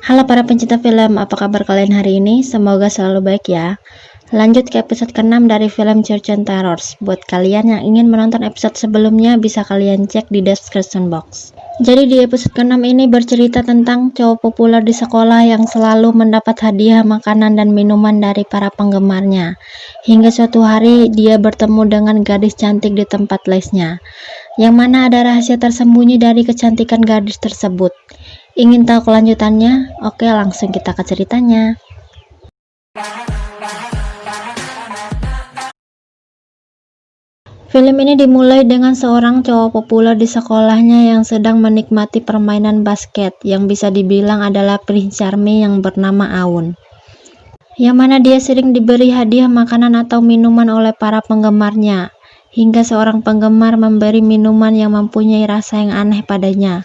Halo para pencinta film, apa kabar kalian hari ini? Semoga selalu baik ya. Lanjut ke episode ke-6 dari film Church and Terrors. Buat kalian yang ingin menonton episode sebelumnya, bisa kalian cek di description box. Jadi di episode ke-6 ini bercerita tentang cowok populer di sekolah yang selalu mendapat hadiah makanan dan minuman dari para penggemarnya. Hingga suatu hari dia bertemu dengan gadis cantik di tempat lesnya, yang mana ada rahasia tersembunyi dari kecantikan gadis tersebut. Ingin tahu kelanjutannya? Oke, langsung kita ke ceritanya. Film ini dimulai dengan seorang cowok populer di sekolahnya yang sedang menikmati permainan basket yang bisa dibilang adalah Prince Charming yang bernama Aun. Yang mana dia sering diberi hadiah makanan atau minuman oleh para penggemarnya, hingga seorang penggemar memberi minuman yang mempunyai rasa yang aneh padanya.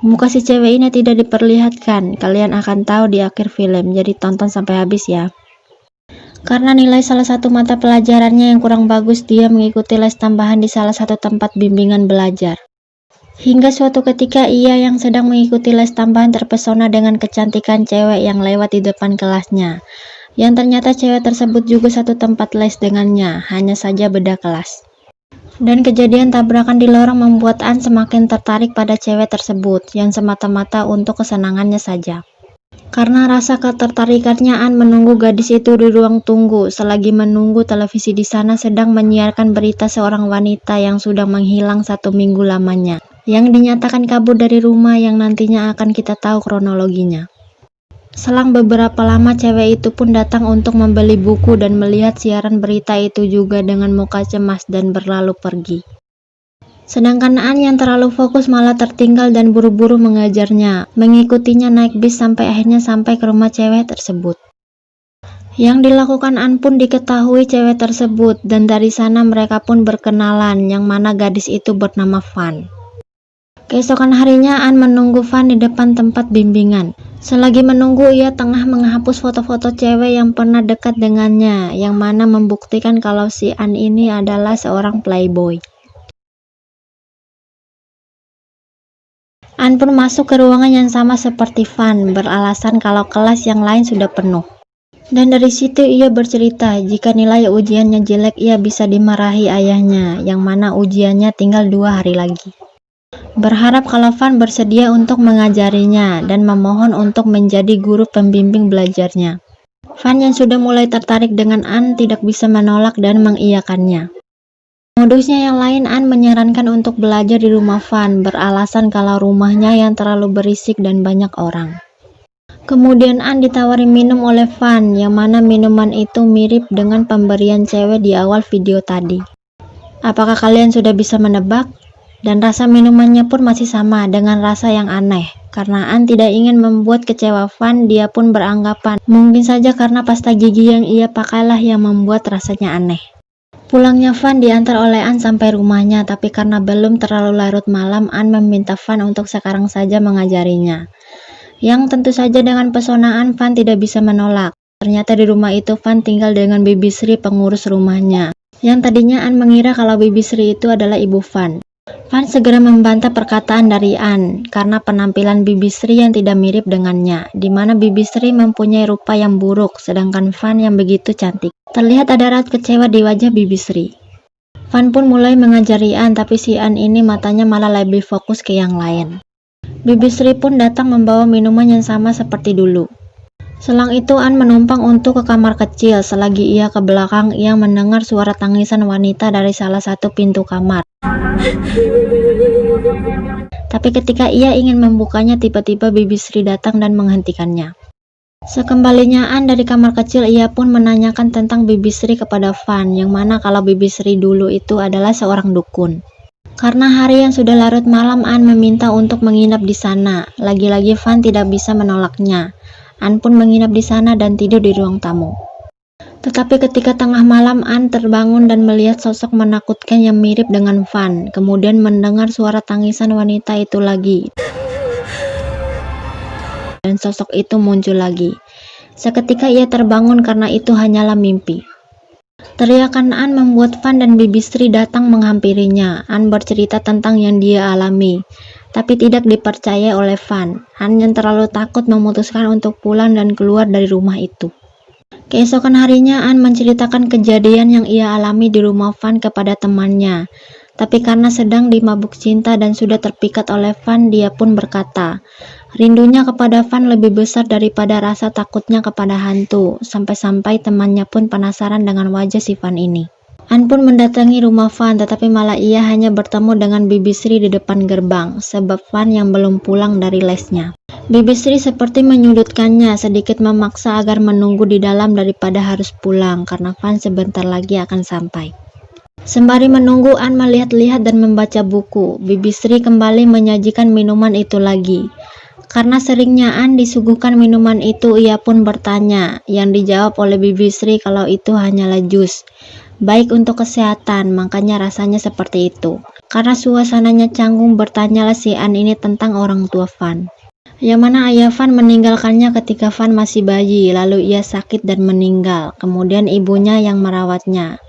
Muka si cewek ini tidak diperlihatkan, kalian akan tahu di akhir film, jadi tonton sampai habis ya. Karena nilai salah satu mata pelajarannya yang kurang bagus, dia mengikuti les tambahan di salah satu tempat bimbingan belajar. Hingga suatu ketika ia yang sedang mengikuti les tambahan terpesona dengan kecantikan cewek yang lewat di depan kelasnya. Yang ternyata cewek tersebut juga satu tempat les dengannya, hanya saja beda kelas. Dan kejadian tabrakan di lorong membuat An semakin tertarik pada cewek tersebut yang semata-mata untuk kesenangannya saja. Karena rasa ketertarikannya, An menunggu gadis itu di ruang tunggu. Selagi menunggu, televisi di sana sedang menyiarkan berita seorang wanita yang sudah menghilang 1 minggu lamanya, yang dinyatakan kabur dari rumah yang nantinya akan kita tahu kronologinya. Selang beberapa lama, cewek itu pun datang untuk membeli buku dan melihat siaran berita itu juga dengan muka cemas dan berlalu pergi. Sedangkan An yang terlalu fokus malah tertinggal dan buru-buru mengajarnya, mengikutinya naik bis sampai akhirnya sampai ke rumah cewek tersebut. Yang dilakukan An pun diketahui cewek tersebut, dan dari sana mereka pun berkenalan, yang mana gadis itu bernama Van. Keesokan harinya, An menunggu Van di depan tempat bimbingan. Selagi menunggu, ia tengah menghapus foto-foto cewek yang pernah dekat dengannya, yang mana membuktikan kalau si An ini adalah seorang playboy. An pun masuk ke ruangan yang sama seperti Van, beralasan kalau kelas yang lain sudah penuh. Dan dari situ ia bercerita, jika nilai ujiannya jelek ia bisa dimarahi ayahnya, yang mana ujiannya tinggal 2 hari lagi. Berharap kalau Van bersedia untuk mengajarinya dan memohon untuk menjadi guru pembimbing belajarnya. Van yang sudah mulai tertarik dengan An tidak bisa menolak dan mengiyakannya. Modusnya yang lain, An menyarankan untuk belajar di rumah Van, beralasan kalau rumahnya yang terlalu berisik dan banyak orang. Kemudian An ditawari minum oleh Van, yang mana minuman itu mirip dengan pemberian cewek di awal video tadi. Apakah kalian sudah bisa menebak? Dan rasa minumannya pun masih sama dengan rasa yang aneh. Karena An tidak ingin membuat kecewa Van, dia pun beranggapan mungkin saja karena pasta gigi yang ia pakailah yang membuat rasanya aneh. Pulangnya Van diantar oleh An sampai rumahnya, tapi karena belum terlalu larut malam, An meminta Van untuk sekarang saja mengajarinya. Yang tentu saja dengan pesonaan Van tidak bisa menolak. Ternyata di rumah itu Van tinggal dengan Bibi Sri, pengurus rumahnya. Yang tadinya An mengira kalau Bibi Sri itu adalah ibu Van. Van segera membantah perkataan dari An karena penampilan Bibi Sri yang tidak mirip dengannya, di mana Bibi Sri mempunyai rupa yang buruk, sedangkan Van yang begitu cantik. Terlihat ada raut kecewa di wajah Bibi Sri. Van pun mulai mengajari An, tapi si An ini matanya malah lebih fokus ke yang lain. Bibi Sri pun datang membawa minuman yang sama seperti dulu. Selang itu An menumpang untuk ke kamar kecil. Selagi ia ke belakang, ia mendengar suara tangisan wanita dari salah satu pintu kamar. Tapi ketika ia ingin membukanya, tiba-tiba Bibi Sri datang dan menghentikannya. Sekembalinya An dari kamar kecil, ia pun menanyakan tentang Bibi Sri kepada Van, yang mana kalau Bibi Sri dulu itu adalah seorang dukun. Karena hari yang sudah larut malam, An meminta untuk menginap di sana. Lagi-lagi Van tidak bisa menolaknya. An pun menginap di sana dan tidur di ruang tamu. Tetapi ketika tengah malam, An terbangun dan melihat sosok menakutkan yang mirip dengan Van. Kemudian mendengar suara tangisan wanita itu lagi. Dan sosok itu muncul lagi. Seketika ia terbangun karena itu hanyalah mimpi. Teriakan An membuat Van dan Bibi Sri datang menghampirinya. An bercerita tentang yang dia alami, tapi tidak dipercaya oleh Van. An yang terlalu takut memutuskan untuk pulang dan keluar dari rumah itu. Keesokan harinya, An menceritakan kejadian yang ia alami di rumah Van kepada temannya. Tapi karena sedang dimabuk cinta dan sudah terpikat oleh Van, dia pun berkata, rindunya kepada Van lebih besar daripada rasa takutnya kepada hantu, sampai-sampai temannya pun penasaran dengan wajah si Van ini. An pun mendatangi rumah Van, tetapi malah ia hanya bertemu dengan Bibi Sri di depan gerbang, sebab Van yang belum pulang dari lesnya. Bibi Sri seperti menyudutkannya, sedikit memaksa agar menunggu di dalam daripada harus pulang, karena Van sebentar lagi akan sampai. Sembari menunggu, An melihat-lihat dan membaca buku. Bibi Sri kembali menyajikan minuman itu lagi. Karena seringnya An disuguhkan minuman itu, ia pun bertanya, yang dijawab oleh Bibi Sri kalau itu hanyalah jus. Baik untuk kesehatan, makanya rasanya seperti itu. Karena suasananya canggung, bertanyalah si An ini tentang orang tua Van. Yang mana ayah Van meninggalkannya ketika Van masih bayi, lalu ia sakit dan meninggal. Kemudian ibunya yang merawatnya.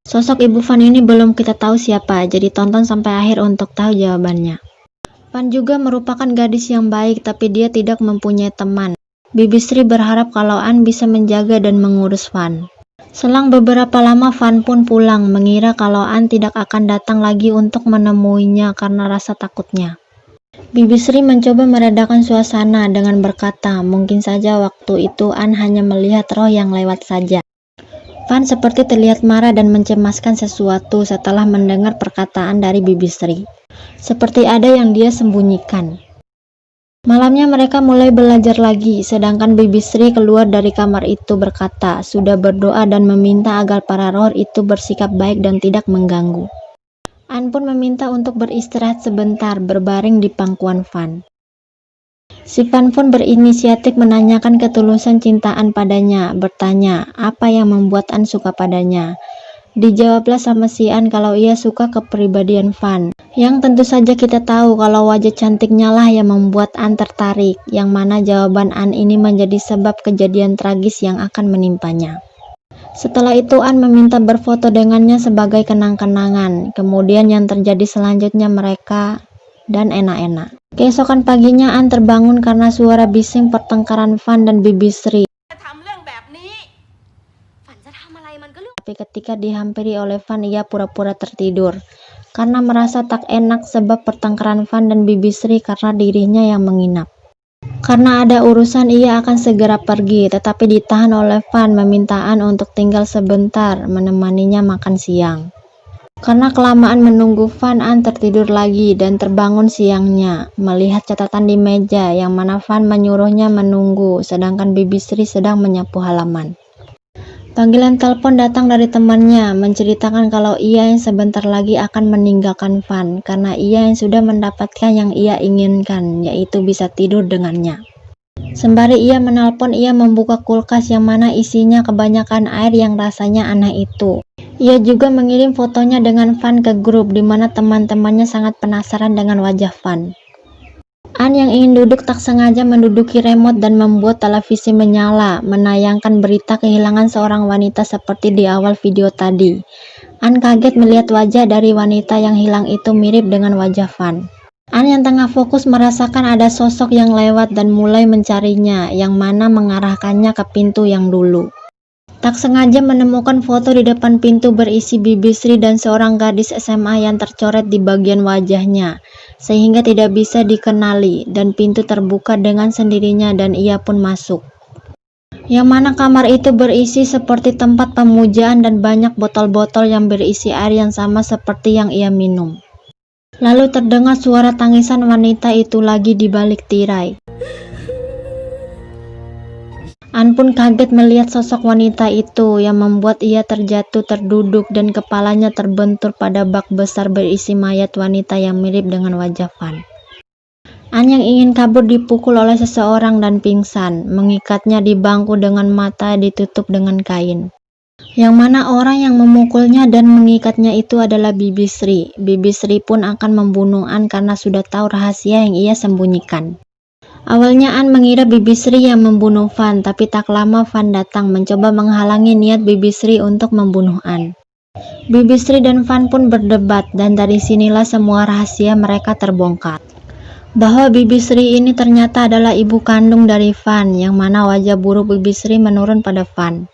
Sosok ibu Van ini belum kita tahu siapa, jadi tonton sampai akhir untuk tahu jawabannya. Van juga merupakan gadis yang baik, tapi dia tidak mempunyai teman. Bibi Sri berharap kalau An bisa menjaga dan mengurus Van. Selang beberapa lama, Van pun pulang, mengira kalau An tidak akan datang lagi untuk menemuinya karena rasa takutnya. Bibi Sri mencoba meredakan suasana dengan berkata, mungkin saja waktu itu An hanya melihat roh yang lewat saja. Van seperti terlihat marah dan mencemaskan sesuatu setelah mendengar perkataan dari Bibi Sri. Seperti ada yang dia sembunyikan. Malamnya mereka mulai belajar lagi, sedangkan Bibi Sri keluar dari kamar itu berkata, sudah berdoa dan meminta agar para roh itu bersikap baik dan tidak mengganggu. An pun meminta untuk beristirahat sebentar, berbaring di pangkuan Van. Si Van pun berinisiatif menanyakan ketulusan cintaan padanya, bertanya, apa yang membuat An suka padanya. Dijawablah sama si An kalau ia suka kepribadian Van, yang tentu saja kita tahu kalau wajah cantiknya lah yang membuat An tertarik, yang mana jawaban An ini menjadi sebab kejadian tragis yang akan menimpanya. Setelah itu An meminta berfoto dengannya sebagai kenang-kenangan. Kemudian yang terjadi selanjutnya mereka dan enak-enak. Keesokan paginya An terbangun karena suara bising pertengkaran Van dan Bibi Sri. Tapi ketika dihampiri oleh Van, ia pura-pura tertidur karena merasa tak enak sebab pertengkaran Van dan Bibi Sri karena dirinya yang menginap. Karena ada urusan, ia akan segera pergi, tetapi ditahan oleh Van meminta An untuk tinggal sebentar menemaninya makan siang. Karena kelamaan menunggu Van, An tertidur lagi dan terbangun siangnya melihat catatan di meja yang mana Van menyuruhnya menunggu sedangkan Bibi Sri sedang menyapu halaman. Panggilan telepon datang dari temannya, menceritakan kalau ia yang sebentar lagi akan meninggalkan Van, karena ia yang sudah mendapatkan yang ia inginkan, yaitu bisa tidur dengannya. Sembari ia menelpon, ia membuka kulkas yang mana isinya kebanyakan air yang rasanya aneh itu. Ia juga mengirim fotonya dengan Van ke grup, di mana teman-temannya sangat penasaran dengan wajah Van. An yang ingin duduk tak sengaja menduduki remote dan membuat televisi menyala, menayangkan berita kehilangan seorang wanita seperti di awal video tadi. An kaget melihat wajah dari wanita yang hilang itu mirip dengan wajah Van. An yang tengah fokus merasakan ada sosok yang lewat dan mulai mencarinya, yang mana mengarahkannya ke pintu yang dulu. Tak sengaja menemukan foto di depan pintu berisi Bibi Sri dan seorang gadis SMA yang tercoret di bagian wajahnya, sehingga tidak bisa dikenali, dan pintu terbuka dengan sendirinya dan ia pun masuk. Yang mana kamar itu berisi seperti tempat pemujaan dan banyak botol-botol yang berisi air yang sama seperti yang ia minum. Lalu terdengar suara tangisan wanita itu lagi di balik tirai. An pun kaget melihat sosok wanita itu yang membuat ia terjatuh terduduk dan kepalanya terbentur pada bak besar berisi mayat wanita yang mirip dengan wajah Van. An yang ingin kabur dipukul oleh seseorang dan pingsan, mengikatnya di bangku dengan mata ditutup dengan kain. Yang mana orang yang memukulnya dan mengikatnya itu adalah Bibi Sri. Bibi Sri pun akan membunuh An karena sudah tahu rahasia yang ia sembunyikan. Awalnya An mengira Bibi Sri yang membunuh Van, tapi tak lama Van datang mencoba menghalangi niat Bibi Sri untuk membunuh An. Bibi Sri dan Van pun berdebat, dan dari sinilah semua rahasia mereka terbongkar. Bahwa Bibi Sri ini ternyata adalah ibu kandung dari Van, yang mana wajah buruk Bibi Sri menurun pada Van.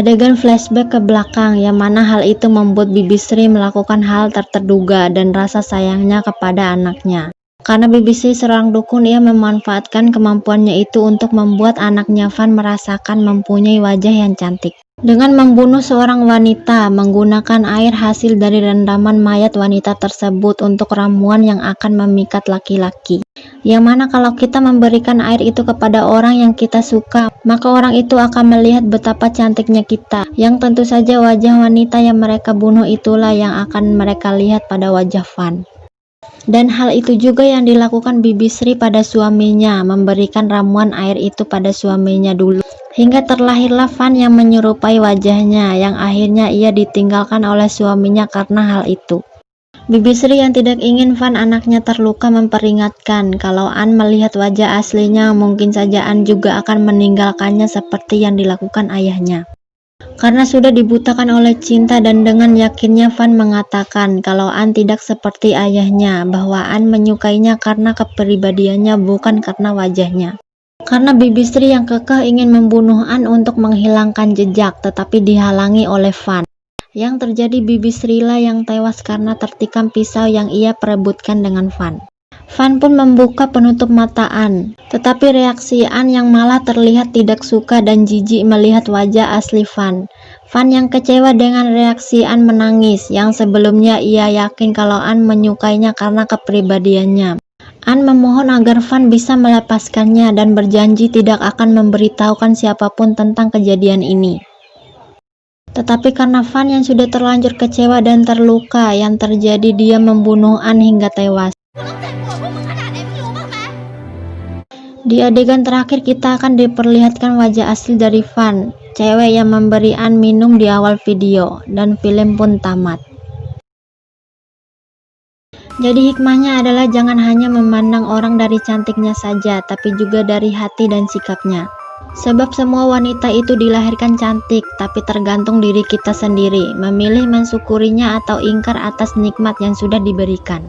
Adegan flashback ke belakang, yang mana hal itu membuat Bibi Sri melakukan hal tak terduga dan rasa sayangnya kepada anaknya. Karena Bibi Sri seorang dukun, ia memanfaatkan kemampuannya itu untuk membuat anaknya Van merasakan mempunyai wajah yang cantik. Dengan membunuh seorang wanita, menggunakan air hasil dari rendaman mayat wanita tersebut untuk ramuan yang akan memikat laki-laki. Yang mana kalau kita memberikan air itu kepada orang yang kita suka, maka orang itu akan melihat betapa cantiknya kita. Yang tentu saja wajah wanita yang mereka bunuh itulah yang akan mereka lihat pada wajah Van. Dan hal itu juga yang dilakukan Bibi Sri pada suaminya, memberikan ramuan air itu pada suaminya dulu. Hingga terlahirlah Van yang menyerupai wajahnya, yang akhirnya ia ditinggalkan oleh suaminya karena hal itu. Bibi Sri yang tidak ingin Van anaknya terluka memperingatkan kalau An melihat wajah aslinya, mungkin saja An juga akan meninggalkannya seperti yang dilakukan ayahnya. Karena sudah dibutakan oleh cinta, dan dengan yakinnya Van mengatakan kalau An tidak seperti ayahnya, bahwa An menyukainya karena kepribadiannya bukan karena wajahnya. Karena Bibi Sri yang kekeh ingin membunuh An untuk menghilangkan jejak, tetapi dihalangi oleh Van. Yang terjadi Bibi Sri lah yang tewas karena tertikam pisau yang ia perebutkan dengan Van. Van pun membuka penutup mata An, tetapi reaksi An yang malah terlihat tidak suka dan jijik melihat wajah asli Van. Van yang kecewa dengan reaksi An menangis, yang sebelumnya ia yakin kalau An menyukainya karena kepribadiannya. An memohon agar Van bisa melepaskannya dan berjanji tidak akan memberitahukan siapapun tentang kejadian ini. Tetapi karena Van yang sudah terlanjur kecewa dan terluka, yang terjadi dia membunuh An hingga tewas. Di adegan terakhir kita akan diperlihatkan wajah asli dari Van, cewek yang memberi An minum di awal video, dan film pun tamat. Jadi hikmahnya adalah jangan hanya memandang orang dari cantiknya saja, tapi juga dari hati dan sikapnya. Sebab semua wanita itu dilahirkan cantik, tapi tergantung diri kita sendiri, memilih mensyukurinya atau ingkar atas nikmat yang sudah diberikan.